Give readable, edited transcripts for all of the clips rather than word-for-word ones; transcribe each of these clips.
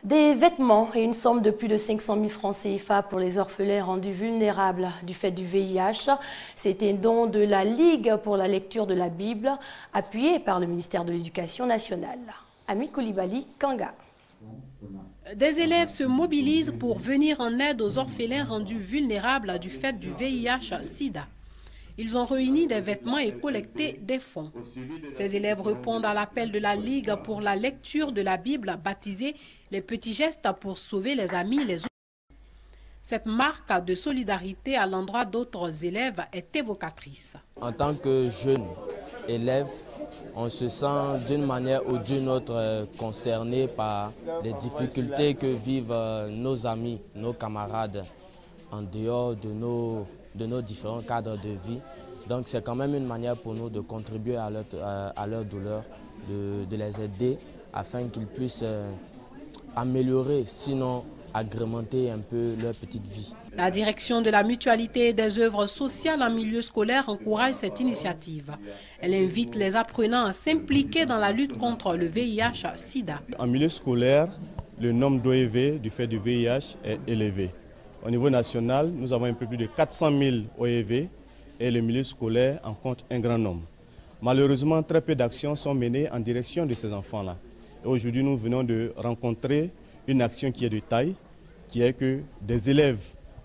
Des vêtements et une somme de plus de 500 000 francs CFA pour les orphelins rendus vulnérables du fait du VIH. C'était un don de la Ligue pour la lecture de la Bible, appuyé par le ministère de l'Éducation nationale. Ami Koulibaly, Kanga. Des élèves se mobilisent pour venir en aide aux orphelins rendus vulnérables du fait du VIH-Sida. Ils ont réuni des vêtements et collecté des fonds. Ces élèves répondent à l'appel de la Ligue pour la lecture de la Bible baptisée « Les petits gestes pour sauver les amis, les autres ». Cette marque de solidarité à l'endroit d'autres élèves est évocatrice. En tant que jeune élève, on se sent d'une manière ou d'une autre concerné par les difficultés que vivent nos amis, nos camarades en dehors de nos différents cadres de vie. Donc c'est quand même une manière pour nous de contribuer à leur douleur, de les aider afin qu'ils puissent améliorer, sinon agrémenter un peu leur petite vie. La direction de la mutualité et des œuvres sociales en milieu scolaire encourage cette initiative. Elle invite les apprenants à s'impliquer dans la lutte contre le VIH-Sida. En milieu scolaire, le nombre d'OEV du fait du VIH est élevé. Au niveau national, nous avons un peu plus de 400 000 OEV et le milieu scolaire en compte un grand nombre. Malheureusement, très peu d'actions sont menées en direction de ces enfants-là. Aujourd'hui, nous venons de rencontrer une action qui est de taille, qui est que des élèves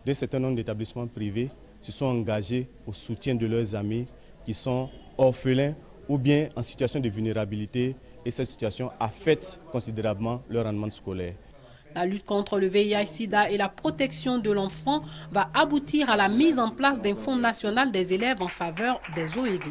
d'un certain nombre d'établissements privés se sont engagés au soutien de leurs amis qui sont orphelins ou bien en situation de vulnérabilité, et cette situation affecte considérablement leur rendement scolaire. La lutte contre le VIH-Sida et la protection de l'enfant va aboutir à la mise en place d'un fonds national des élèves en faveur des OEV.